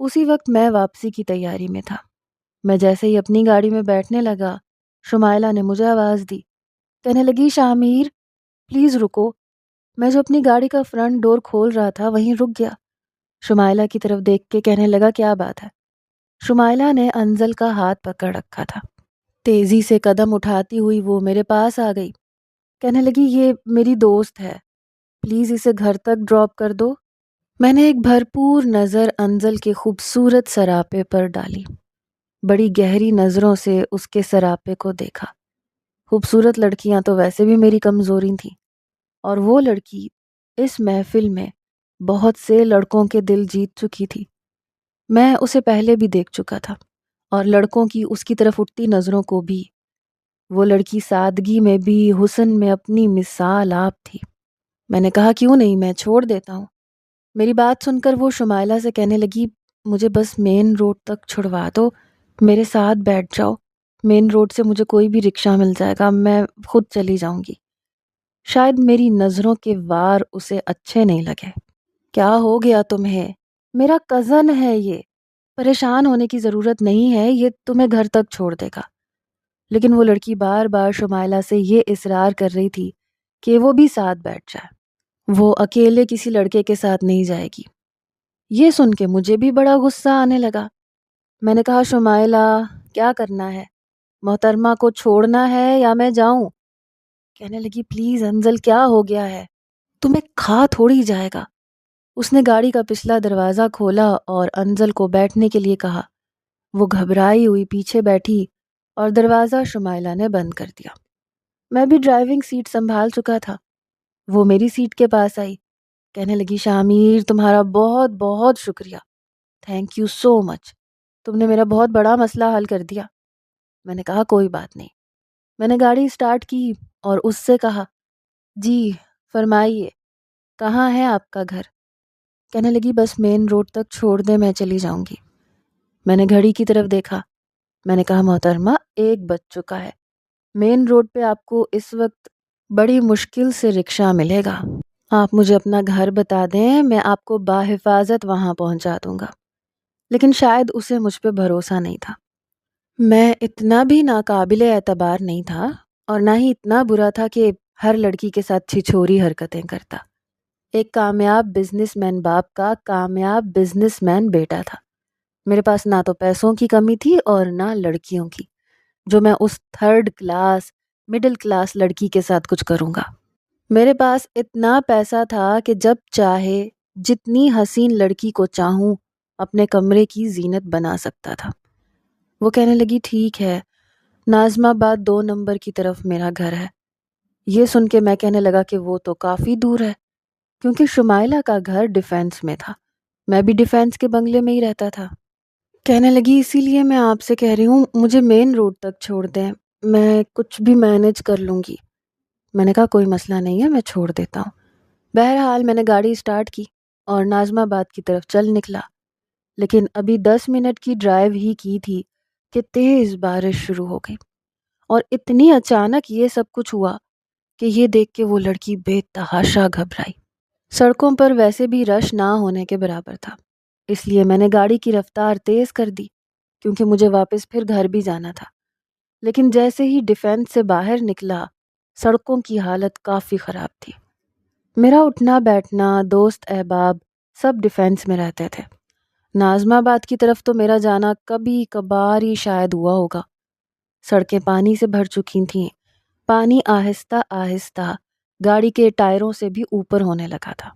اسی وقت میں واپسی کی تیاری میں تھا۔ میں جیسے ہی اپنی گاڑی میں بیٹھنے لگا، شمائلہ نے مجھے آواز دی، کہنے لگی شامیر پلیز رکو۔ میں جو اپنی گاڑی کا فرنٹ ڈور کھول رہا تھا وہیں رک گیا۔ شمائلہ کی طرف دیکھ کے کہنے لگا کیا بات ہے؟ شمائلہ نے انزل کا ہاتھ پکڑ رکھا تھا۔ تیزی سے قدم اٹھاتی ہوئی وہ میرے پاس آ گئی، کہنے لگی یہ میری دوست ہے، پلیز اسے گھر تک ڈراپ کر دو۔ میں نے ایک بھرپور نظر انزل کے خوبصورت سراپے پر ڈالی، بڑی گہری نظروں سے اس کے سراپے کو دیکھا۔ خوبصورت لڑکیاں تو ویسے بھی میری کمزوری تھیں، اور وہ لڑکی اس محفل میں بہت سے لڑکوں کے دل جیت چکی تھی۔ میں اسے پہلے بھی دیکھ چکا تھا، اور لڑکوں کی اس کی طرف اٹھتی نظروں کو بھی۔ وہ لڑکی سادگی میں بھی، حسن میں اپنی مثال آپ تھی۔ میں نے کہا کیوں نہیں، میں چھوڑ دیتا ہوں۔ میری بات سن کر وہ شمائلہ سے کہنے لگی مجھے بس مین روڈ تک چھڑوا دو، میرے ساتھ بیٹھ جاؤ، مین روڈ سے مجھے کوئی بھی رکشہ مل جائے گا، میں خود چلی جاؤں گی۔ شاید میری نظروں کے وار اسے اچھے نہیں لگے۔ کیا ہو گیا تمہیں؟ میرا کزن ہے یہ، پریشان ہونے کی ضرورت نہیں ہے، یہ تمہیں گھر تک چھوڑ دے گا۔ لیکن وہ لڑکی بار بار شمائلہ سے یہ اصرار کر رہی تھی کہ وہ بھی ساتھ بیٹھ جائے، وہ اکیلے کسی لڑکے کے ساتھ نہیں جائے گی۔ یہ سن کے مجھے بھی بڑا غصہ آنے لگا۔ میں نے کہا شمائلہ کیا کرنا ہے، محترمہ کو چھوڑنا ہے یا میں جاؤں؟ کہنے لگی پلیز انزل کیا ہو گیا ہے، تمہیں کھا تھوڑی جائے گا۔ اس نے گاڑی کا پچھلا دروازہ کھولا اور انزل کو بیٹھنے کے لیے کہا۔ وہ گھبرائی ہوئی پیچھے بیٹھی اور دروازہ شمائلہ نے بند کر دیا۔ میں بھی ڈرائیونگ سیٹ سنبھال چکا تھا۔ وہ میری سیٹ کے پاس آئی، کہنے لگی شامیر تمہارا بہت بہت شکریہ، تھینک یو سو مچ، تم نے میرا بہت بڑا مسئلہ حل کر دیا۔ میں نے کہا کوئی بات نہیں۔ میں نے گاڑی سٹارٹ کی اور اس سے کہا جی فرمائیے، کہاں ہے آپ کا گھر؟ کہنے لگی بس مین روڈ تک چھوڑ دیں، میں چلی جاؤں گی۔ میں نے گھڑی کی طرف دیکھا، میں نے کہا محترمہ 1 بج چکا ہے، مین روڈ پہ آپ کو اس وقت بڑی مشکل سے رکشہ ملے گا، آپ مجھے اپنا گھر بتا دیں، میں آپ کو باحفاظت وہاں پہنچا دوں گا۔ لیکن شاید اسے مجھ پہ بھروسہ نہیں تھا۔ میں اتنا بھی ناقابل اعتبار نہیں تھا، اور نہ ہی اتنا برا تھا کہ ہر لڑکی کے ساتھ چھچھوری حرکتیں کرتا۔ ایک کامیاب بزنس مین باپ کا کامیاب بزنس مین بیٹا تھا۔ میرے پاس نہ تو پیسوں کی کمی تھی اور نہ لڑکیوں کی، جو میں اس 3rd کلاس مڈل کلاس لڑکی کے ساتھ کچھ کروں گا۔ میرے پاس اتنا پیسہ تھا کہ جب چاہے جتنی حسین لڑکی کو چاہوں اپنے کمرے کی زینت بنا سکتا تھا۔ وہ کہنے لگی ٹھیک ہے، ناظم آباد 2 نمبر کی طرف میرا گھر ہے۔ یہ سن کے میں کہنے لگا کہ وہ تو کافی دور ہے، کیونکہ شمائلہ کا گھر ڈیفینس میں تھا، میں بھی ڈیفینس کے بنگلے میں ہی رہتا تھا۔ کہنے لگی اسی لیے میں آپ سے کہہ رہی ہوں مجھے مین روڈ تک چھوڑ دیں، میں کچھ بھی مینج کر لوں گی۔ میں نے کہا کوئی مسئلہ نہیں ہے، میں چھوڑ دیتا ہوں۔ بہرحال میں نے گاڑی سٹارٹ کی اور ناظم آباد کی طرف چل نکلا، لیکن ابھی 10 منٹ کی ڈرائیو ہی کی تھی کہ تیز بارش شروع ہو گئی، اور اتنی اچانک یہ سب کچھ ہوا کہ یہ دیکھ کے وہ لڑکی بے تحاشا گھبرائی۔ سڑکوں پر ویسے بھی رش نہ ہونے کے برابر تھا، اس لیے میں نے گاڑی کی رفتار تیز کر دی، کیونکہ مجھے واپس پھر گھر بھی جانا تھا۔ لیکن جیسے ہی ڈیفینس سے باہر نکلا، سڑکوں کی حالت کافی خراب تھی۔ میرا اٹھنا بیٹھنا، دوست احباب سب ڈیفینس میں رہتے تھے۔ ناظم آباد کی طرف تو میرا جانا کبھی کبھار ہی شاید ہوا ہوگا۔ سڑکیں پانی سے بھر چکی تھیں، پانی آہستہ آہستہ گاڑی کے ٹائروں سے بھی اوپر ہونے لگا تھا۔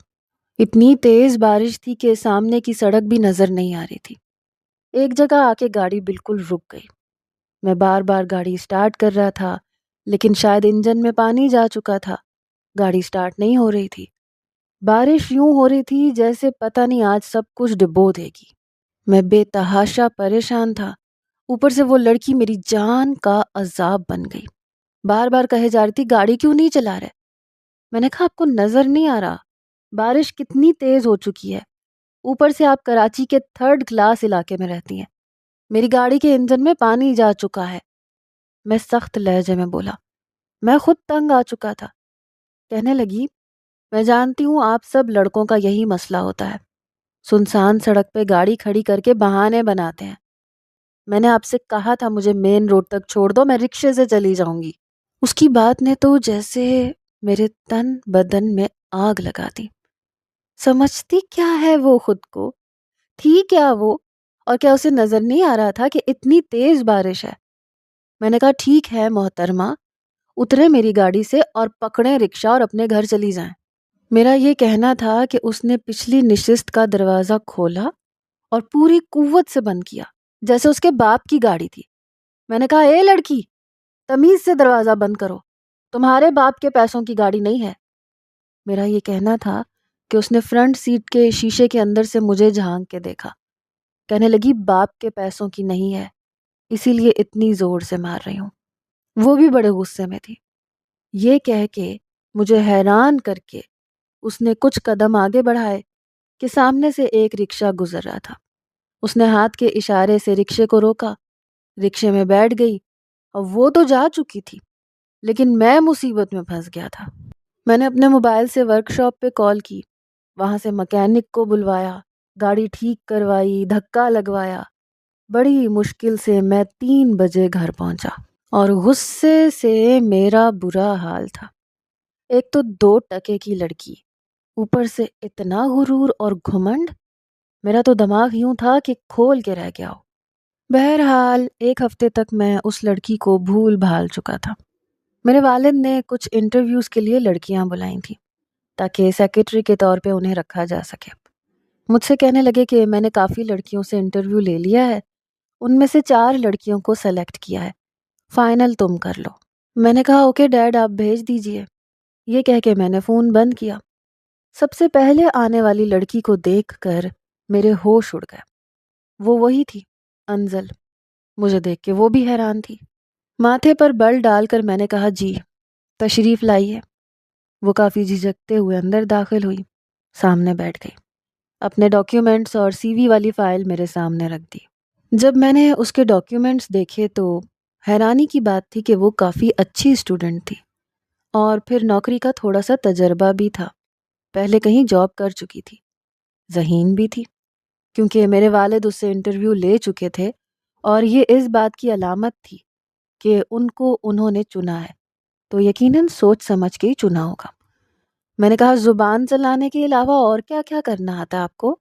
اتنی تیز بارش تھی کہ سامنے کی سڑک بھی نظر نہیں آ رہی تھی۔ ایک جگہ آ کے گاڑی بالکل رک گئی۔ میں بار بار گاڑی سٹارٹ کر رہا تھا، لیکن شاید انجن میں پانی جا چکا تھا، گاڑی سٹارٹ نہیں ہو رہی تھی۔ بارش یوں ہو رہی تھی جیسے پتہ نہیں آج سب کچھ ڈبو دے گی۔ میں بے تحاشا پریشان تھا، اوپر سے وہ لڑکی میری جان کا عذاب بن گئی، بار بار کہے جا رہی تھی گاڑی کیوں نہیں چلا رہے؟ میں نے کہا آپ کو نظر نہیں آ رہا بارش کتنی تیز ہو چکی ہے؟ اوپر سے آپ کراچی کے 3rd کلاس علاقے میں رہتی ہیں، میری گاڑی کے انجن میں پانی جا چکا ہے۔ میں سخت لہجے میں بولا، میں خود تنگ آ چکا تھا۔ کہنے لگی میں جانتی ہوں آپ سب لڑکوں کا یہی مسئلہ ہوتا ہے، سنسان سڑک پہ گاڑی کھڑی کر کے بہانے بناتے ہیں۔ میں نے آپ سے کہا تھا مجھے مین روڈ تک چھوڑ دو، میں رکشے سے چلی جاؤں گی۔ اس کی بات نے تو جیسے میرے تن بدن میں آگ لگا دی۔ سمجھتی کیا ہے وہ خود کو؟ تھی کیا وہ؟ اور کیا اسے نظر نہیں آ رہا تھا کہ اتنی تیز بارش ہے؟ میں نے کہا ٹھیک ہے محترمہ، اترے میری گاڑی سے اور پکڑیں رکشہ اور اپنے گھر چلی جائیں۔ میرا یہ کہنا تھا کہ اس نے پچھلی نشست کا دروازہ کھولا اور پوری قوت سے بند کیا جیسے اس کے باپ کی گاڑی تھی۔ میں نے کہا اے لڑکی، تمیز سے دروازہ بند کرو، تمہارے باپ کے پیسوں کی گاڑی نہیں ہے۔ میرا یہ کہنا تھا کہ اس نے فرنٹ سیٹ کے شیشے کے اندر سے مجھے جھانک کے دیکھا۔ کہنے لگی باپ کے پیسوں کی نہیں ہے، اسی لیے اتنی زور سے مار رہی ہوں۔ وہ بھی بڑے غصے میں تھی۔ یہ کہہ کے مجھے حیران کر کے اس نے کچھ قدم آگے بڑھائے کہ سامنے سے ایک رکشہ گزر رہا تھا۔ اس نے ہاتھ کے اشارے سے رکشے کو روکا، رکشے میں بیٹھ گئی اور وہ تو جا چکی تھی، لیکن میں مصیبت میں پھنس گیا تھا۔ میں نے اپنے موبائل سے ورک شاپ پہ کال کی، وہاں سے مکینک کو بلوایا، گاڑی ٹھیک کروائی، دھکا لگوایا۔ بڑی مشکل سے میں 3 بجے گھر پہنچا اور غصے سے میرا برا حال تھا۔ ایک تو 2 ٹکے کی لڑکی، اوپر سے اتنا غرور اور گھمنڈ، میرا تو دماغ یوں تھا کہ کھول کے رہ گیا ہو۔ بہرحال 1 ہفتے تک میں اس لڑکی کو بھول بھال چکا تھا۔ میرے والد نے کچھ انٹرویوز کے لیے لڑکیاں بلائیں تھیں تاکہ سیکریٹری کے طور پہ انہیں رکھا جا سکے۔ مجھ سے کہنے لگے کہ میں نے کافی لڑکیوں سے انٹرویو لے لیا ہے، ان میں سے 4 لڑکیوں کو سلیکٹ کیا ہے، فائنل تم کر لو۔ میں نے کہا اوکے ڈیڈ، آپ بھیج دیجئے۔ یہ کہہ کے میں نے فون بند کیا۔ سب سے پہلے آنے والی لڑکی کو دیکھ کر میرے ہوش اڑ گئے۔ وہ وہی تھی، انزل۔ مجھے دیکھ کے وہ بھی حیران تھی۔ ماتھے پر بل ڈال کر میں نے کہا جی تشریف لائیے۔ وہ کافی جھجکتے ہوئے اندر داخل ہوئی، سامنے بیٹھ گئی، اپنے ڈاکیومنٹس اور سی وی والی فائل میرے سامنے رکھ دی۔ جب میں نے اس کے ڈاکیومنٹس دیکھے تو حیرانی کی بات تھی کہ وہ کافی اچھی اسٹوڈنٹ تھی اور پھر نوکری کا تھوڑا سا تجربہ بھی تھا، پہلے کہیں جاب کر چکی تھی، ذہین بھی تھی کیونکہ میرے والد اس سے انٹرویو لے چکے تھے اور یہ اس بات کی علامت تھی کہ ان کو انہوں نے چنا ہے تو یقیناً سوچ سمجھ کے ہی چنا ہوگا۔ میں نے کہا زبان چلانے کے علاوہ اور کیا کیا کرنا آتا ہے آپ کو؟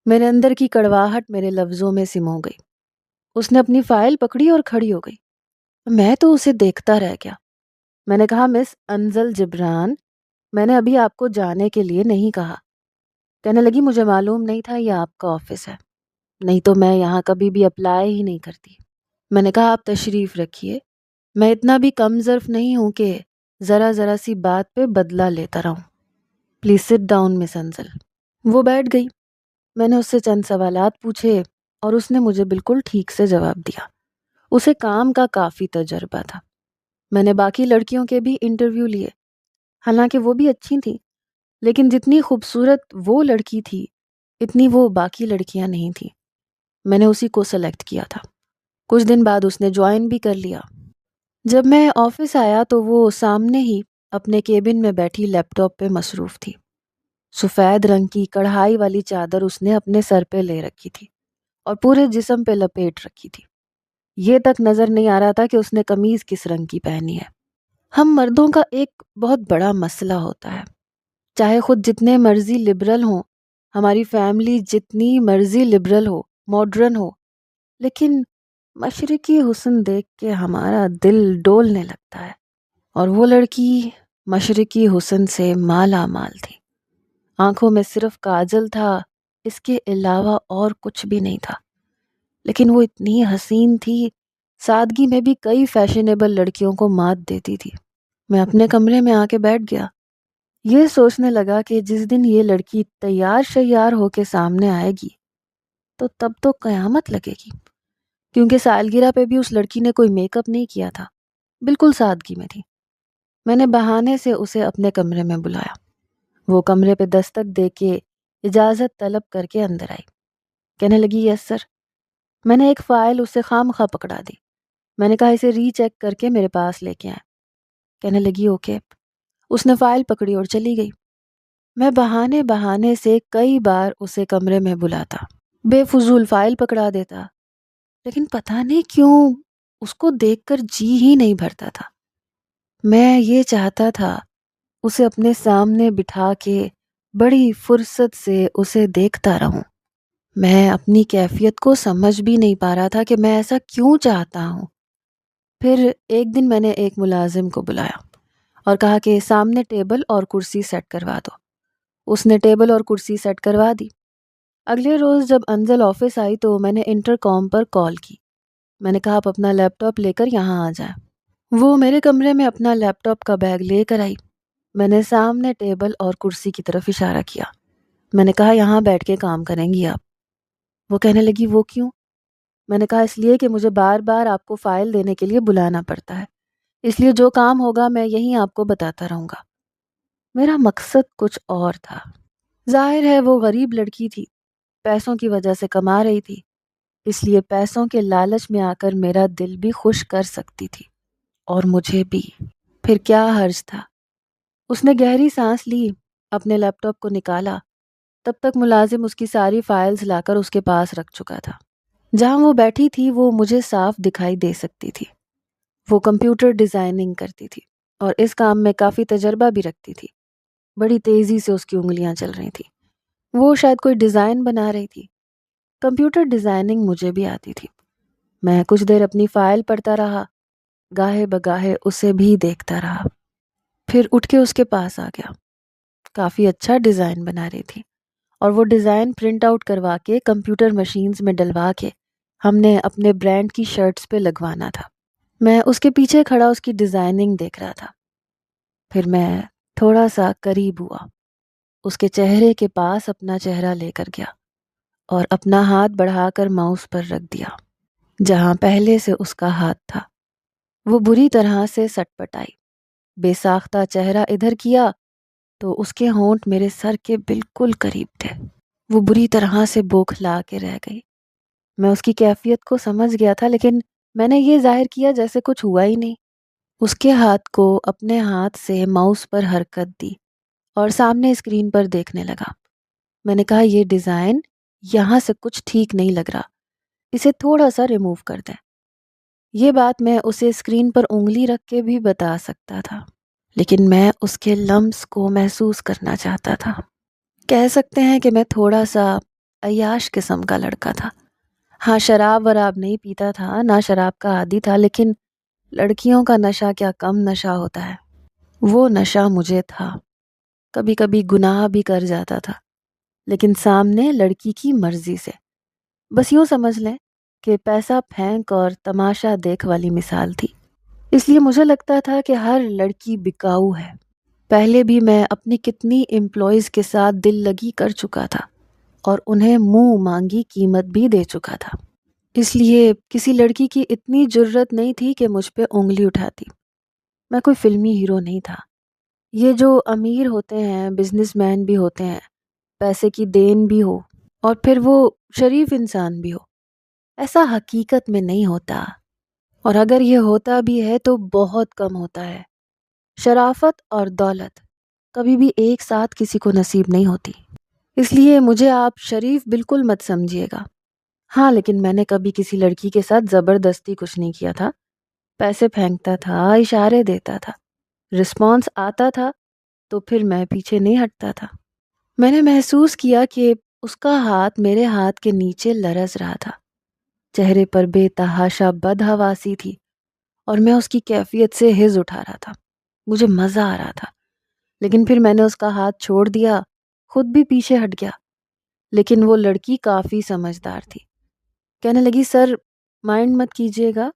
میرے اندر کی کڑواہٹ میرے لفظوں میں سمو گئی۔ اس نے اپنی فائل پکڑی اور کھڑی ہو گئی۔ میں تو اسے دیکھتا رہ گیا۔ میں نے کہا مس انزل جبران، میں نے ابھی آپ کو جانے کے لیے نہیں کہا۔ کہنے لگی مجھے معلوم نہیں تھا یہ آپ کا آفس ہے، نہیں تو میں یہاں کبھی بھی اپلائی ہی نہیں کرتی۔ میں نے کہا آپ تشریف رکھیے، میں اتنا بھی کم ظرف نہیں ہوں کہ ذرا ذرا سی بات پہ بدلہ لیتا رہوں۔ پلیز سٹ ڈاؤن مس انزل۔ وہ بیٹھ گئی۔ میں نے اس سے چند سوالات پوچھے اور اس نے مجھے بالکل ٹھیک سے جواب دیا۔ اسے کام کا کافی تجربہ تھا۔ میں نے باقی لڑکیوں کے بھی انٹرویو لیے، حالانکہ وہ بھی اچھی تھیں، لیکن جتنی خوبصورت وہ لڑکی تھی اتنی وہ باقی لڑکیاں نہیں تھیں۔ میں نے اسی کو سلیکٹ کیا تھا۔ کچھ دن بعد اس نے جوائن بھی کر لیا۔ جب میں آفس آیا تو وہ سامنے ہی اپنے کیبن میں بیٹھی لیپ ٹاپ پہ مصروف تھی۔ سفید رنگ کی کڑھائی والی چادر اس نے اپنے سر پہ لے رکھی تھی اور پورے جسم پہ لپیٹ رکھی تھی۔ یہ تک نظر نہیں آ رہا تھا کہ اس نے قمیض کس رنگ کی پہنی ہے۔ ہم مردوں کا ایک بہت بڑا مسئلہ ہوتا ہے، چاہے خود جتنے مرضی لبرل ہوں، ہماری فیملی جتنی مرضی لبرل ہو، ماڈرن ہو، لیکن مشرقی حسن دیکھ کے ہمارا دل ڈولنے لگتا ہے، اور وہ لڑکی مشرقی حسن سے مالا مال تھی۔ آنکھوں میں صرف کاجل تھا، اس کے علاوہ اور کچھ بھی نہیں تھا، لیکن وہ اتنی حسین تھی، سادگی میں بھی کئی فیشنیبل لڑکیوں کو مات دیتی تھی۔ میں اپنے کمرے میں آ کے بیٹھ گیا، یہ سوچنے لگا کہ جس دن یہ لڑکی تیار شیار ہو کے سامنے آئے گی تو تب تو قیامت لگے گی، کیونکہ سالگرہ پہ بھی اس لڑکی نے کوئی میک اپ نہیں کیا تھا، بالکل سادگی میں تھی۔ میں نے بہانے سے اسے اپنے کمرے میں بلایا۔ وہ کمرے پہ دستک دے کے اجازت طلب کر کے اندر آئی۔ کہنے لگی یس سر۔ میں نے ایک فائل اسے خواہ پکڑا دی۔ میں نے کہا اسے ری چیک کر کے میرے پاس لے کے آئیں۔ کہنے لگی اوکے۔ اس نے فائل پکڑی اور چلی گئی۔ میں بہانے بہانے سے کئی بار اسے کمرے میں بلاتا، بے فضول فائل پکڑا دیتا، لیکن پتہ نہیں کیوں اس کو دیکھ کر جی ہی نہیں بھرتا تھا۔ میں یہ چاہتا تھا اسے اپنے سامنے بٹھا کے بڑی فرصت سے اسے دیکھتا رہوں۔ میں اپنی کیفیت کو سمجھ بھی نہیں پا رہا تھا کہ میں ایسا کیوں چاہتا ہوں۔ پھر ایک دن میں نے ایک ملازم کو بلایا اور کہا کہ سامنے ٹیبل اور کرسی سیٹ کروا دو۔ اس نے ٹیبل اور کرسی سیٹ کروا دی۔ اگلے روز جب انزل آفس آئی تو میں نے انٹر کام پر کال کی۔ میں نے کہا آپ اپنا لیپ ٹاپ لے کر یہاں آ جائیں۔ وہ میرے کمرے میں اپنا لیپ ٹاپ کا بیگ لے کر آئی۔ میں نے سامنے ٹیبل اور کرسی کی طرف اشارہ کیا۔ میں نے کہا یہاں بیٹھ کے کام کریں گی آپ۔ وہ کہنے لگی وہ کیوں؟ میں نے کہا اس لیے کہ مجھے بار بار آپ کو فائل دینے کے لیے بلانا پڑتا ہے، اس لیے جو کام ہوگا میں یہیں آپ کو بتاتا رہوں گا۔ میرا مقصد کچھ اور تھا۔ ظاہر ہے وہ غریب لڑکی تھی، پیسوں کی وجہ سے کما رہی تھی، اس لیے پیسوں کے لالچ میں آ کر میرا دل بھی خوش کر سکتی تھی، اور مجھے بھی۔ پھر کیا حرج تھا؟ اس نے گہری سانس لی، اپنے لیپ ٹاپ کو نکالا، تب تک ملازم اس کی ساری فائلز لا کر اس کے پاس رکھ چکا تھا۔ جہاں وہ بیٹھی تھی وہ مجھے صاف دکھائی دے سکتی تھی۔ وہ کمپیوٹر ڈیزائننگ کرتی تھی اور اس کام میں کافی تجربہ بھی رکھتی تھی۔ بڑی تیزی سے اس کی انگلیاں چل رہی تھیں۔ وہ شاید کوئی ڈیزائن بنا رہی تھی۔ کمپیوٹر ڈیزائننگ مجھے بھی آتی تھی۔ میں کچھ دیر اپنی فائل پڑھتا رہا، گاہے بگاہے اسے بھی دیکھتا رہا۔ پھر اٹھ کے اس کے پاس آ گیا۔ کافی اچھا ڈیزائن بنا رہی تھی، اور وہ ڈیزائن پرنٹ آؤٹ کروا کے کمپیوٹر مشینز میں ڈلوا کے ہم نے اپنے برانڈ کی شرٹس پہ لگوانا تھا۔ میں اس کے پیچھے کھڑا اس کی ڈیزائننگ دیکھ رہا تھا۔ پھر میں تھوڑا سا قریب ہوا، اس کے چہرے کے پاس اپنا چہرہ لے کر گیا اور اپنا ہاتھ بڑھا کر ماؤس پر رکھ دیا جہاں پہلے سے اس کا ہاتھ تھا۔ وہ بری طرح سے سٹ پٹائی، بے ساختہ چہرہ ادھر کیا تو اس کے ہونٹ میرے سر کے بالکل قریب تھے۔ وہ بری طرح سے بوکھلا کے رہ گئی۔ میں اس کی کیفیت کو سمجھ گیا تھا، لیکن میں نے یہ ظاہر کیا جیسے کچھ ہوا ہی نہیں۔ اس کے ہاتھ کو اپنے ہاتھ سے ماؤس پر حرکت دی اور سامنے اسکرین پر دیکھنے لگا۔ میں نے کہا یہ ڈیزائن یہاں سے کچھ ٹھیک نہیں لگ رہا، اسے تھوڑا سا ریموو کر دیں۔ یہ بات میں اسے اسکرین پر انگلی رکھ کے بھی بتا سکتا تھا، لیکن میں اس کے لمس کو محسوس کرنا چاہتا تھا۔ کہہ سکتے ہیں کہ میں تھوڑا سا عیاش قسم کا لڑکا تھا۔ ہاں، شراب وراب نہیں پیتا تھا، نہ شراب کا عادی تھا، لیکن لڑکیوں کا نشہ کیا کم نشہ ہوتا ہے۔ وہ نشہ مجھے تھا۔ کبھی کبھی گناہ بھی کر جاتا تھا، لیکن سامنے لڑکی کی مرضی سے۔ بس یوں سمجھ لیں کہ پیسہ پھینک اور تماشا دیکھ والی مثال تھی۔ اس لیے مجھے لگتا تھا کہ ہر لڑکی بکاؤ ہے۔ پہلے بھی میں اپنی کتنی امپلائیز کے ساتھ دل لگی کر چکا تھا اور انہیں منہ مانگی قیمت بھی دے چکا تھا۔ اس لیے کسی لڑکی کی اتنی جرت نہیں تھی کہ مجھ پہ انگلی اٹھاتی۔ میں کوئی فلمی ہیرو نہیں تھا۔ یہ جو امیر ہوتے ہیں، بزنس مین بھی ہوتے ہیں، پیسے کی دین بھی ہو اور پھر وہ شریف انسان بھی ہو، ایسا حقیقت میں نہیں ہوتا، اور اگر یہ ہوتا بھی ہے تو بہت کم ہوتا ہے۔ شرافت اور دولت کبھی بھی ایک ساتھ کسی کو نصیب نہیں ہوتی۔ اس لیے مجھے آپ شریف بالکل مت سمجھیے گا۔ ہاں، لیکن میں نے کبھی کسی لڑکی کے ساتھ زبردستی کچھ نہیں کیا تھا۔ پیسے پھینکتا تھا، اشارے دیتا تھا، رسپانس آتا تھا تو پھر میں پیچھے نہیں ہٹتا تھا۔ میں نے محسوس کیا کہ اس کا ہاتھ میرے ہاتھ کے نیچے لرز رہا تھا۔ چہرے پر بے تحاشا بدحواسی تھی اور میں اس کی کیفیت سے حز اٹھا رہا تھا۔ مجھے مزہ آ رہا تھا، لیکن پھر میں نے اس کا ہاتھ چھوڑ دیا، خود بھی پیچھے ہٹ گیا۔ لیکن وہ لڑکی کافی سمجھدار تھی۔ کہنے لگی سر مائنڈ مت کیجیے گا،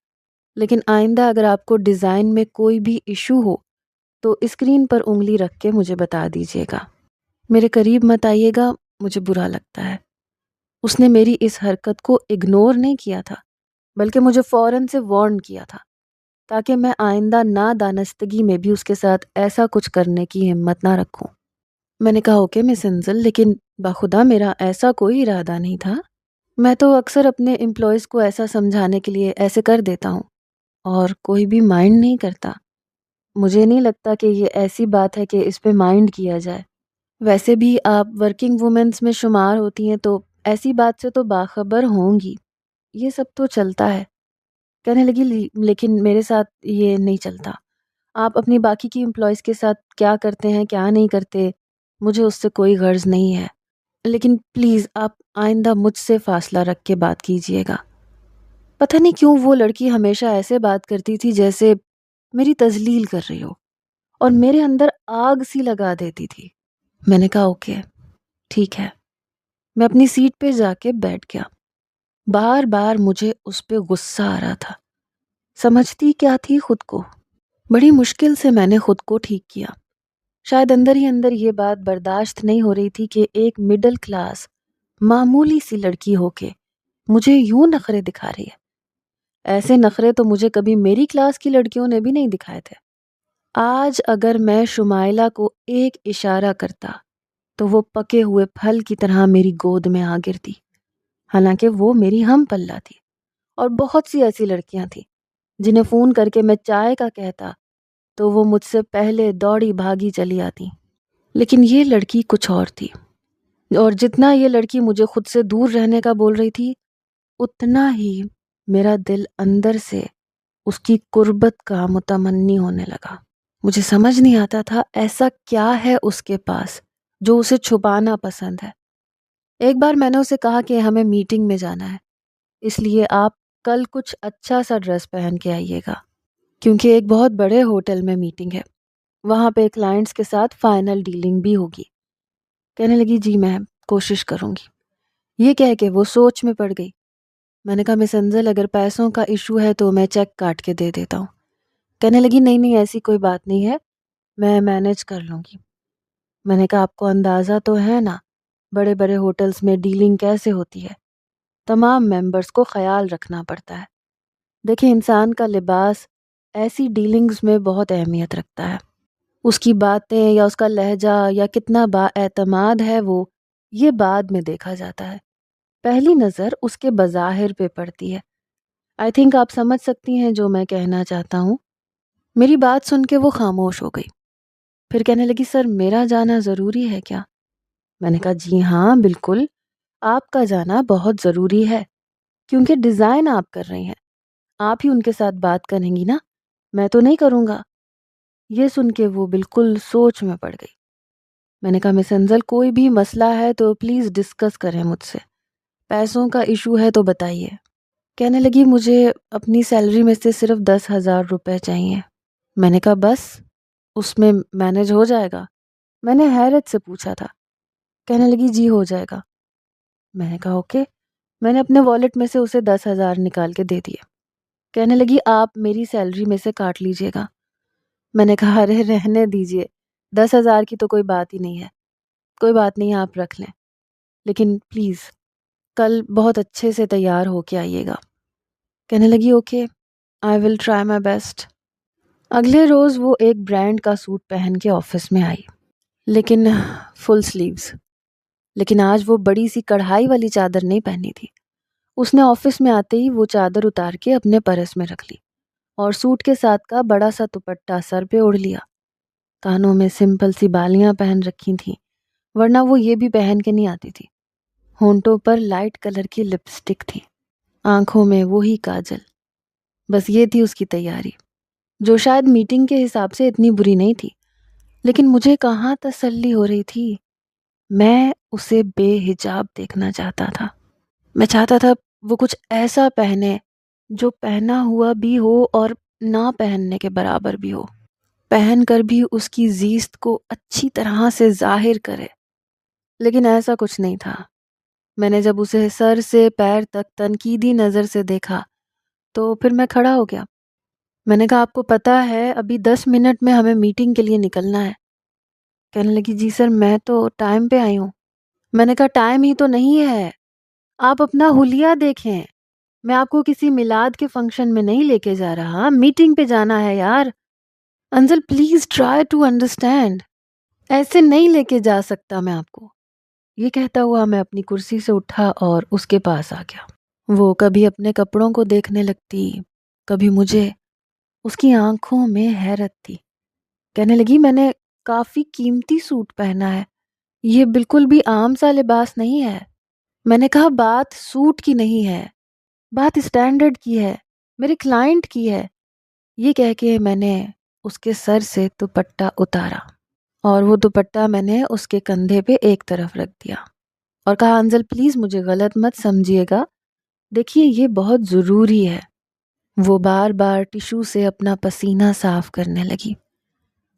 لیکن آئندہ اگر آپ کو ڈیزائن میں کوئی بھی ایشو ہو تو اسکرین پر انگلی رکھ کے مجھے بتا دیجیے گا، میرے قریب مت آئیے گا، مجھے برا لگتا ہے۔ اس نے میری اس حرکت کو اگنور نہیں کیا تھا، بلکہ مجھے فوراً سے وارن کیا تھا تاکہ میں آئندہ نادانستگی میں بھی اس کے ساتھ ایسا کچھ کرنے کی ہمت نہ رکھوں۔ میں نے کہا اوکے مس انزل، لیکن بخدا میرا ایسا کوئی ارادہ نہیں تھا۔ میں تو اکثر اپنے امپلائیز کو ایسا سمجھانے کے لیے ایسے کر دیتا ہوں اور کوئی بھی مائنڈ نہیں کرتا۔ مجھے نہیں لگتا کہ یہ ایسی بات ہے کہ اس پہ مائنڈ کیا جائے۔ ویسے بھی آپ ورکنگ وومنس میں شمار ہوتی ہیں تو ایسی بات سے تو باخبر ہوں گی، یہ سب تو چلتا ہے۔ کہنے لگی لیکن میرے ساتھ یہ نہیں چلتا۔ آپ اپنی باقی کی امپلائیز کے ساتھ کیا کرتے ہیں کیا نہیں کرتے، مجھے اس سے کوئی غرض نہیں ہے، لیکن پلیز آپ آئندہ مجھ سے فاصلہ رکھ کے بات کیجیے گا۔ پتہ نہیں کیوں وہ لڑکی ہمیشہ ایسے بات کرتی تھی جیسے میری تذلیل کر رہی ہو، اور میرے اندر آگ سی لگا دیتی تھی۔ میں نے کہا اوکے ٹھیک ہے۔ میں اپنی سیٹ پہ جا کے بیٹھ گیا۔ بار بار مجھے اس پہ غصہ آ رہا تھا۔ سمجھتی کیا تھی خود کو؟ بڑی مشکل سے میں نے خود کو ٹھیک کیا۔ شاید اندر ہی اندر یہ بات برداشت نہیں ہو رہی تھی کہ ایک مڈل کلاس معمولی سی لڑکی ہو کے مجھے یوں نخرے دکھا رہی ہے۔ ایسے نخرے تو مجھے کبھی میری کلاس کی لڑکیوں نے بھی نہیں دکھائے تھے۔ آج اگر میں شمائلہ کو ایک اشارہ کرتا تو وہ پکے ہوئے پھل کی طرح میری گود میں آ گرتی، حالانکہ وہ میری ہم پلہ تھی۔ اور بہت سی ایسی لڑکیاں تھیں جنہیں فون کر کے میں چائے کا کہتا تو وہ مجھ سے پہلے دوڑی بھاگی چلی آتی، لیکن یہ لڑکی کچھ اور تھی۔ اور جتنا یہ لڑکی مجھے خود سے دور رہنے کا بول رہی تھی، اتنا ہی میرا دل اندر سے اس کی قربت کا متمنی ہونے لگا۔ مجھے سمجھ نہیں آتا تھا ایسا کیا ہے اس کے پاس جو اسے چھپانا پسند ہے۔ ایک بار میں نے اسے کہا کہ ہمیں میٹنگ میں جانا ہے، اس لیے آپ کل کچھ اچھا سا ڈریس پہن کے آئیے گا، کیونکہ ایک بہت بڑے ہوٹل میں میٹنگ ہے، وہاں پہ کلائنٹس کے ساتھ فائنل ڈیلنگ بھی ہوگی۔ کہنے لگی جی میں کوشش کروں گی۔ یہ کہہ کے وہ سوچ میں پڑ گئی۔ میں نے کہا مس انزل اگر پیسوں کا ایشو ہے تو میں چیک کاٹ کے دے دیتا ہوں۔ کہنے لگی نہیں نہیں ایسی کوئی بات نہیں ہے، میں مینیج کر لوں گی۔ میں نے کہا آپ کو اندازہ تو ہے نا بڑے بڑے ہوٹلز میں ڈیلنگ کیسے ہوتی ہے، تمام ممبرز کو خیال رکھنا پڑتا ہے۔ دیکھیں انسان کا لباس ایسی ڈیلنگز میں بہت اہمیت رکھتا ہے۔ اس کی باتیں یا اس کا لہجہ یا کتنا با اعتماد ہے وہ، یہ بعد میں دیکھا جاتا ہے، پہلی نظر اس کے بظاہر پہ پڑتی ہے۔ آئی تھنک آپ سمجھ سکتی ہیں جو میں کہنا چاہتا ہوں۔ میری بات سن کے وہ خاموش ہو گئی، پھر کہنے لگی سر میرا جانا ضروری ہے کیا؟ میں نے کہا جی ہاں بالکل، آپ کا جانا بہت ضروری ہے، کیونکہ ڈیزائن آپ کر رہی ہیں، آپ ہی ان کے ساتھ بات کریں گی نا، میں تو نہیں کروں گا۔ یہ سن کے وہ بالکل سوچ میں پڑ گئی۔ میں نے کہا مس انزل کوئی بھی مسئلہ ہے تو پلیز ڈسکس کریں مجھ سے، پیسوں کا ایشو ہے تو بتائیے۔ کہنے لگی مجھے اپنی سیلری میں سے صرف 10,000 روپے چاہیے۔ میں نے کہا بس اس میں مینیج ہو جائے گا؟ میں نے حیرت سے پوچھا تھا۔ کہنے لگی جی ہو جائے گا۔ میں نے کہا اوکے۔ میں نے اپنے والیٹ میں سے اسے 10,000 نکال کے دے دیے۔ کہنے لگی آپ میری سیلری میں سے کاٹ لیجئے گا۔ میں نے کہا ارے رہنے دیجئے، 10,000 کی تو کوئی بات ہی نہیں ہے، کوئی بات نہیں آپ رکھ لیں، لیکن پلیز کل بہت اچھے سے تیار ہو کے آئیے گا۔ کہنے لگی okay I will try my best. اگلے روز وہ ایک برانڈ کا سوٹ پہن کے آفس میں آئی، لیکن فل سلیوز۔ لیکن آج وہ بڑی سی کڑھائی والی چادر نہیں پہنی تھی۔ اس نے آفس میں آتے ہی وہ چادر اتار کے اپنے پرس میں رکھ لی اور سوٹ کے ساتھ کا بڑا سا دوپٹہ سر پہ اوڑھ لیا۔ کانوں میں سمپل سی بالیاں پہن رکھی تھیں، ورنہ وہ یہ بھی پہن کے نہیں آتی تھی۔ ہونٹوں پر لائٹ کلر کی لپسٹک تھی، آنکھوں میں وہی کاجل۔ بس یہ تھی اس کی تیاری، جو شاید میٹنگ کے حساب سے اتنی بری نہیں تھی، لیکن مجھے کہاں تسلی ہو رہی تھی۔ میں اسے بے حجاب دیکھنا چاہتا تھا۔ میں چاہتا تھا وہ کچھ ایسا پہنے جو پہنا ہوا بھی ہو اور نہ پہننے کے برابر بھی ہو، پہن کر بھی اس کی زیست کو اچھی طرح سے ظاہر کرے، لیکن ایسا کچھ نہیں تھا۔ میں نے جب اسے سر سے پیر تک تنقیدی نظر سے دیکھا تو پھر میں کھڑا ہو گیا۔ میں نے کہا آپ کو پتہ ہے ابھی 10 منٹ میں ہمیں میٹنگ کے لیے نکلنا ہے۔ کہنے لگی جی سر میں تو ٹائم پہ آئی ہوں۔ میں نے کہا ٹائم ہی تو نہیں ہے، آپ اپنا حلیہ دیکھیں، میں آپ کو کسی میلاد کے فنکشن میں نہیں لے کے جا رہا، میٹنگ پہ جانا ہے یار۔ انزل پلیز ٹرائی ٹو انڈرسٹینڈ، ایسے نہیں لے کے جا سکتا میں آپ کو۔ یہ کہتا ہوا میں اپنی کرسی سے اٹھا اور اس کے پاس آ گیا۔ وہ کبھی اپنے کپڑوں کو دیکھنے لگتی، کبھی مجھے۔ اس کی آنکھوں میں حیرت تھی۔ کہنے لگی میں نے کافی قیمتی سوٹ پہنا ہے، یہ بالکل بھی عام سا لباس نہیں ہے۔ میں نے کہا بات سوٹ کی نہیں ہے، بات اسٹینڈرڈ کی ہے، میرے کلائنٹ کی ہے۔ یہ کہہ کے میں نے اس کے سر سے دوپٹہ اتارا اور وہ دوپٹہ میں نے اس کے کندھے پہ ایک طرف رکھ دیا اور کہا انزل پلیز مجھے غلط مت سمجھیے گا، دیکھیے یہ بہت ضروری ہے۔ وہ بار بار ٹیشو سے اپنا پسینہ صاف کرنے لگی۔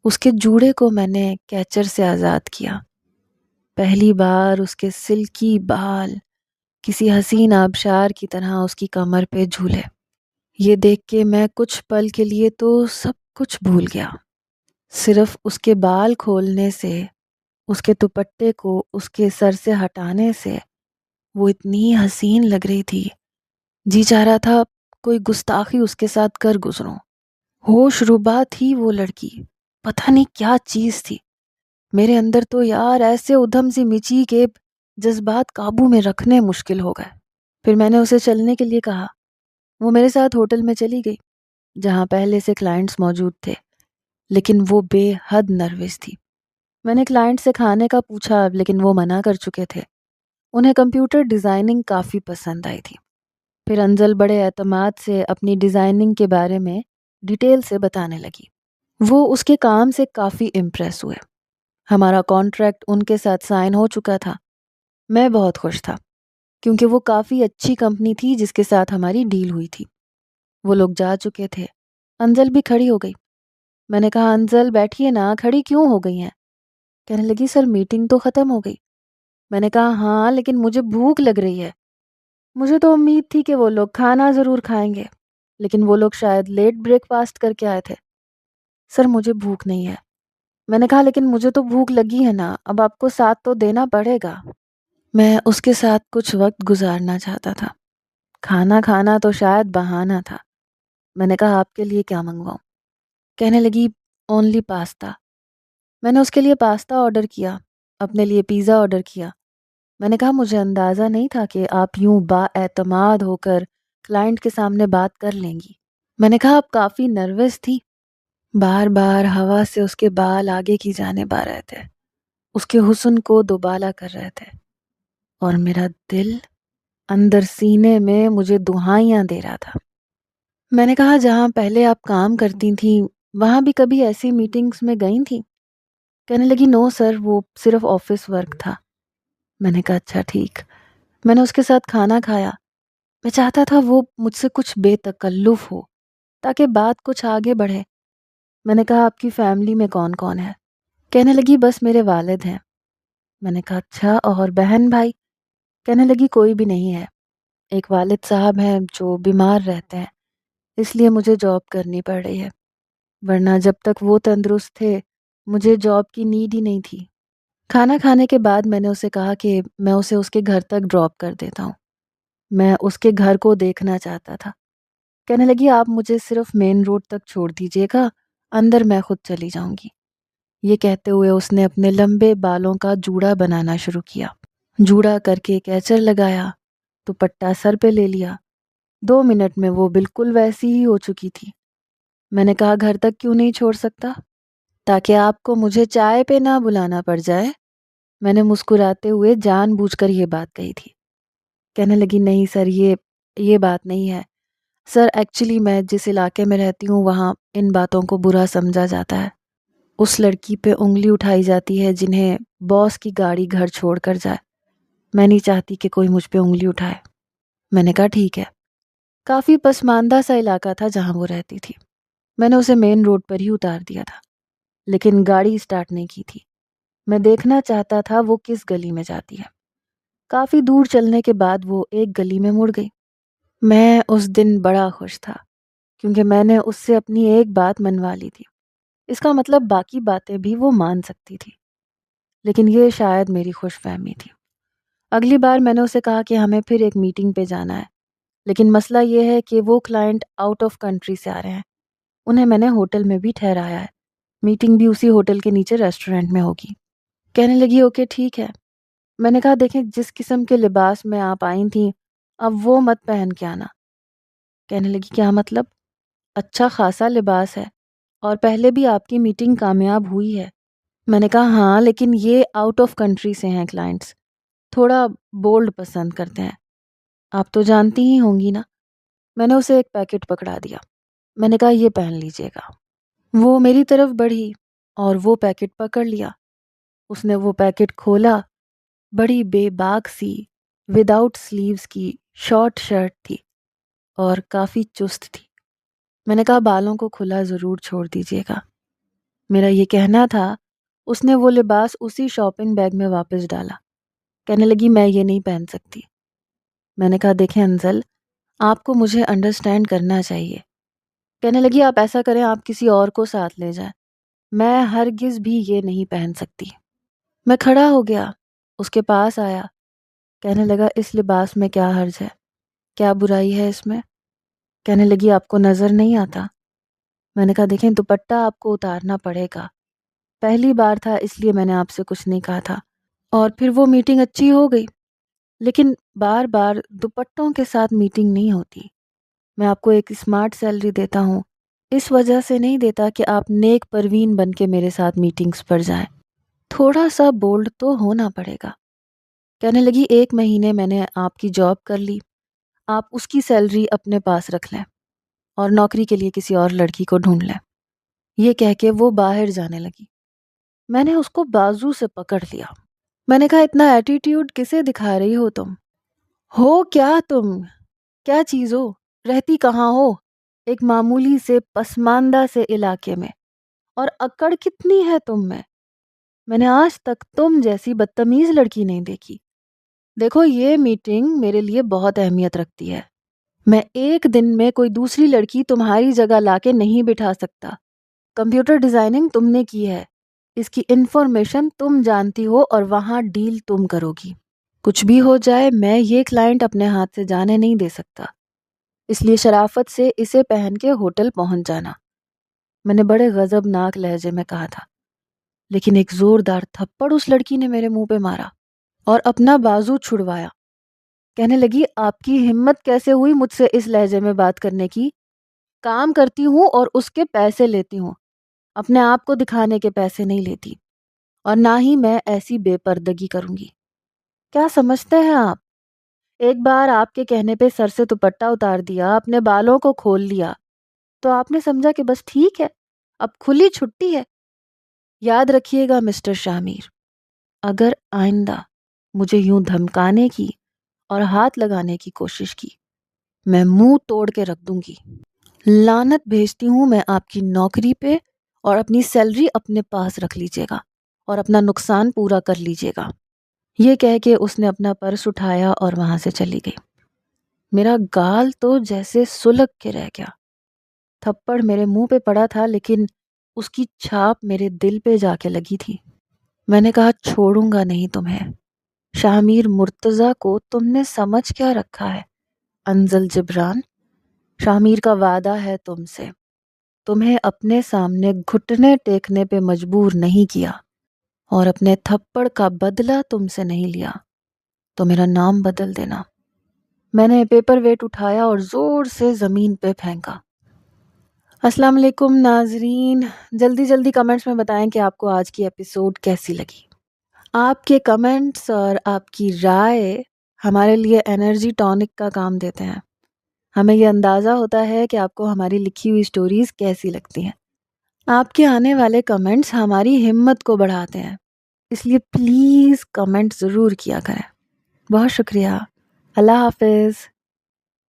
اس کے جوڑے کو میں نے کیچر سے آزاد کیا۔ پہلی بار اس کے سلکی بال کسی حسین آبشار کی طرح اس کی کمر پہ جھولے۔ یہ دیکھ کے میں کچھ پل کے لیے تو سب کچھ بھول گیا۔ صرف اس کے بال کھولنے سے، اس کے دوپٹے کو اس کے سر سے ہٹانے سے وہ اتنی حسین لگ رہی تھی، جی چاہ رہا تھا کوئی گستاخی اس کے ساتھ کر گزروں۔ ہوش ربا تھی وہ لڑکی، پتہ نہیں کیا چیز تھی۔ میرے اندر تو یار ایسے ادھم سی مچی کہ جذبات قابو میں رکھنے مشکل ہو گئے۔ پھر میں نے اسے چلنے کے لیے کہا۔ وہ میرے ساتھ ہوٹل میں چلی گئی جہاں پہلے سے کلائنٹس موجود تھے، لیکن وہ بے حد نروس تھی۔ میں نے کلائنٹ سے کھانے کا پوچھا لیکن وہ منع کر چکے تھے۔ انہیں کمپیوٹر ڈیزائننگ کافی پسند آئی تھی۔ پھر انزل بڑے اعتماد سے اپنی ڈیزائننگ کے بارے میں ڈیٹیل سے بتانے لگی۔ وہ اس کے کام سے کافی امپریس ہوئے۔ ہمارا کانٹریکٹ ان کے ساتھ سائن ہو چکا تھا۔ میں بہت خوش تھا کیونکہ وہ کافی اچھی کمپنی تھی جس کے ساتھ ہماری ڈیل ہوئی تھی۔ وہ لوگ جا چکے تھے۔ انزل بھی کھڑی ہو گئی۔ میں نے کہا انزل بیٹھیے نا، کھڑی کیوں ہو گئی ہیں؟ کہنے لگی سر میٹنگ تو ختم ہو گئی۔ میں نے کہا ہاں لیکن مجھے بھوک لگ رہی ہے۔ مجھے تو امید تھی کہ وہ لوگ کھانا ضرور کھائیں گے، لیکن وہ لوگ شاید لیٹ بریک فاسٹ کر کے آئے تھے۔ سر مجھے بھوک نہیں ہے۔ میں نے کہا لیکن مجھے تو بھوک لگی ہے نا، اب آپ کو ساتھ تو دینا پڑے گا۔ میں اس کے ساتھ کچھ وقت گزارنا چاہتا تھا۔ کھانا کھانا تو شاید بہانہ تھا۔ میں نے کہا آپ کے لیے کیا منگواؤں؟ کہنے لگی اونلی پاستا۔ میں نے اس کے لیے پاستا آرڈر کیا، اپنے لیے پیزا آرڈر کیا۔ میں نے کہا مجھے اندازہ نہیں تھا کہ آپ یوں با اعتماد ہو کر کلائنٹ کے سامنے بات کر لیں گی۔ میں نے کہا آپ کافی نروس تھی۔ بار بار ہوا سے اس کے بال آگے کی جانب آ رہے تھے، اس کے حسن کو دوبالا کر رہے تھے، اور میرا دل اندر سینے میں مجھے دہائیاں دے رہا تھا۔ میں نے کہا جہاں پہلے آپ کام کرتی تھیں وہاں بھی کبھی ایسی میٹنگز میں گئی تھیں؟ کہنے لگی نو سر، وہ صرف آفس ورک تھا۔ میں نے کہا اچھا ٹھیک۔ میں نے اس کے ساتھ کھانا کھایا۔ میں چاہتا تھا وہ مجھ سے کچھ بے تکلف ہو تاکہ بات کچھ آگے بڑھے۔ میں نے کہا آپ کی فیملی میں کون کون ہے؟ کہنے لگی بس میرے والد ہیں۔ میں نے کہا اچھا، اور بہن بھائی؟ کہنے لگی کوئی بھی نہیں ہے۔ ایک والد صاحب ہیں جو بیمار رہتے ہیں، اس لیے مجھے جاب کرنی پڑ رہی ہے، ورنہ جب تک وہ تندرست تھے مجھے جاب کی نیڈ ہی نہیں تھی۔ کھانا کھانے کے بعد میں نے اسے کہا کہ میں اسے اس کے گھر تک ڈراپ کر دیتا ہوں۔ میں اس کے گھر کو دیکھنا چاہتا تھا۔ کہنے لگی آپ مجھے صرف مین روڈ تک چھوڑ دیجیے گا، اندر میں خود چلی جاؤں گی۔ یہ کہتے ہوئے اس نے اپنے لمبے بالوں کا جوڑا بنانا شروع کیا۔ جوڑا کر کے کیچر لگایا، دوپٹہ سر پہ لے لیا۔ 2 منٹ میں وہ بالکل ویسی ہی ہو چکی تھی۔ میں نے کہا گھر تک کیوں نہیں چھوڑ سکتا تاکہ آپ کو مجھے چائے پہ نہ بلانا پڑ جائے؟ میں نے مسکراتے ہوئے جان بوجھ کر یہ بات کہی تھی۔ کہنے لگی نہیں سر، یہ بات نہیں ہے سر، ایکچولی میں جس علاقے میں رہتی ہوں وہاں ان باتوں کو برا سمجھا جاتا ہے۔ اس لڑکی پہ انگلی اٹھائی جاتی ہے جنہیں باس کی گاڑی گھر چھوڑ کر جائے۔ میں نہیں چاہتی کہ کوئی مجھ پہ انگلی اٹھائے۔ میں نے کہا ٹھیک ہے۔ کافی پسماندہ سا علاقہ تھا جہاں وہ رہتی تھی۔ میں نے اسے مین روڈ پر ہی اتار دیا تھا، لیکن گاڑی سٹارٹ نہیں کی تھی۔ میں دیکھنا چاہتا تھا وہ کس گلی میں جاتی ہے۔ کافی دور چلنے کے بعد وہ ایک گلی میں مڑ گئی۔ میں اس دن بڑا خوش تھا کیونکہ میں نے اس سے اپنی ایک بات منوا لی تھی۔ اس کا مطلب باقی باتیں بھی وہ مان سکتی تھی، لیکن یہ شاید میری خوش فہمی تھی۔ اگلی بار میں نے اسے کہا کہ ہمیں پھر ایک میٹنگ پہ جانا ہے، لیکن مسئلہ یہ ہے کہ وہ کلائنٹ آؤٹ آف کنٹری سے آ رہے ہیں۔ انہیں میں نے ہوٹل میں بھی ٹھہرایا ہے۔ میٹنگ بھی اسی ہوٹل کے نیچے ریسٹورنٹ میں ہوگی۔ کہنے لگی اوکے ٹھیک ہے۔ میں نے کہا دیکھیں جس قسم کے لباس میں آپ آئی تھیں اب وہ مت پہن کے آنا۔ کہنے لگی کیا مطلب؟ اچھا خاصا لباس ہے اور پہلے بھی آپ کی میٹنگ کامیاب ہوئی ہے۔ میں نے کہا ہاں، لیکن یہ آؤٹ آف کنٹری سے ہیں کلائنٹس، تھوڑا بولڈ پسند کرتے ہیں، آپ تو جانتی ہی ہوں گی نا۔ میں نے اسے ایک پیکٹ پکڑا دیا، میں نے کہا یہ پہن لیجئے گا۔ وہ میری طرف بڑھی اور وہ پیکٹ پکڑ لیا۔ اس نے وہ پیکٹ کھولا، بڑی بے باک سی وداؤٹ سلیوز کی شارٹ شرٹ تھی اور کافی چست تھی۔ میں نے کہا بالوں کو کھلا ضرور چھوڑ دیجئے گا۔ میرا یہ کہنا تھا، اس نے وہ لباس اسی شاپنگ بیگ میں واپس ڈالا، کہنے لگی میں یہ نہیں پہن سکتی۔ میں نے کہا دیکھیں انزل، آپ کو مجھے انڈرسٹینڈ کرنا چاہیے۔ کہنے لگی آپ ایسا کریں، آپ کسی اور کو ساتھ لے جائیں، میں ہرگز بھی یہ نہیں پہن سکتی۔ میں کھڑا ہو گیا، اس کے پاس آیا، کہنے لگا اس لباس میں کیا حرج ہے، کیا برائی ہے اس میں؟ کہنے لگی آپ کو نظر نہیں آتا؟ میں نے کہا دیکھیں دوپٹہ آپ کو اتارنا پڑے گا، پہلی بار تھا اس لیے میں نے آپ سے کچھ نہیں کہا تھا، اور پھر وہ میٹنگ اچھی ہو گئی، لیکن بار بار دوپٹوں کے ساتھ میٹنگ نہیں ہوتی۔ میں آپ کو ایک اسمارٹ سیلری دیتا ہوں، اس وجہ سے نہیں دیتا کہ آپ نیک پروین بن کے میرے ساتھ میٹنگز پر جائیں، تھوڑا سا بولڈ تو ہونا پڑے گا۔ کہنے لگی 1 مہینے میں نے آپ کی جاب کر لی، آپ اس کی سیلری اپنے پاس رکھ لیں اور نوکری کے لیے کسی اور لڑکی کو ڈھونڈ لیں۔ یہ کہہ کے وہ باہر جانے لگی۔ میں نے اس کو بازو سے پکڑ لیا، میں نے کہا اتنا ایٹیٹیوڈ کسے دکھا رہی ہو تم؟ ہو کیا تم؟ کیا چیز ہو؟ رہتی کہاں ہو؟ ایک معمولی سے پسماندہ سے علاقے میں، اور اکڑ کتنی ہے تم میں نے آج تک تم جیسی بدتمیز لڑکی نہیں دیکھی۔ دیکھو یہ میٹنگ میرے لیے بہت اہمیت رکھتی ہے، میں ایک دن میں کوئی دوسری لڑکی تمہاری جگہ لا کے نہیں بٹھا سکتا۔ کمپیوٹر ڈیزائننگ تم نے کی ہے، اس کی انفارمیشن تم جانتی ہو اور وہاں ڈیل تم کرو گی۔ کچھ بھی ہو جائے میں یہ کلائنٹ اپنے ہاتھ سے جانے نہیں دے سکتا، اس لیے شرافت سے اسے پہن کے ہوٹل پہنچ جانا۔ میں نے بڑے غضبناک لہجے میں کہا تھا، لیکن ایک زوردار تھپڑ اس لڑکی نے میرے منہ پہ مارا اور اپنا بازو چھڑوایا۔ کہنے لگی آپ کی ہمت کیسے ہوئی مجھ سے اس لہجے میں بات کرنے کی؟ کام کرتی ہوں اور اس کے پیسے لیتی ہوں، اپنے آپ کو دکھانے کے پیسے نہیں لیتی، اور نہ ہی میں ایسی بے پردگی کروں گی۔ کیا سمجھتے ہیں آپ؟ ایک بار آپ کے کہنے پہ سر سے دوپٹہ اتار دیا، اپنے بالوں کو کھول لیا، تو آپ نے سمجھا کہ بس ٹھیک ہے، اب کھلی چھٹی ہے۔ یاد رکھیے گا مسٹر شاہ میر، اگر آئندہ مجھے یوں دھمکانے کی اور ہاتھ لگانے کی کوشش کی، میں منہ توڑ کے رکھ دوں گی۔ لعنت بھیجتی ہوں میں آپ کی نوکری پہ، اور اپنی سیلری اپنے پاس رکھ لیجیے گا اور اپنا نقصان پورا کر لیجیے گا۔ یہ کہہ کے اس نے اپنا پرس اٹھایا اور وہاں سے چلی گئی۔ میرا گال تو جیسے سلگ کے رہ گیا۔ تھپڑ میرے منہ پہ پڑا تھا لیکن اس کی چھاپ میرے دل پہ جا کے لگی تھی۔ میں نے کہا چھوڑوں گا نہیں تمہیں۔ شاہ میر مرتضیٰ کو تم نے سمجھ کیا رکھا ہے انزل جبران؟ شاہ میر کا وعدہ ہے تم سے، تمہیں اپنے سامنے گھٹنے ٹیکنے پہ مجبور نہیں کیا، اور اپنے تھپڑ کا بدلہ تم سے نہیں لیا تو میرا نام بدل دینا۔ میں نے پیپر ویٹ اٹھایا اور زور سے زمین پہ پھینکا۔ السلام علیکم ناظرین، جلدی جلدی کمنٹس میں بتائیں کہ آپ کو آج کی ایپیسوڈ کیسی لگی۔ آپ کے کمنٹس اور آپ کی رائے ہمارے لیے انرجی ٹونک کا کام دیتے ہیں، ہمیں یہ اندازہ ہوتا ہے کہ آپ کو ہماری لکھی ہوئی سٹوریز کیسی لگتی ہیں۔ آپ کے آنے والے کمنٹس ہماری ہمت کو بڑھاتے ہیں، اس لیے پلیز کمنٹ ضرور کیا کریں۔ بہت شکریہ، اللہ حافظ۔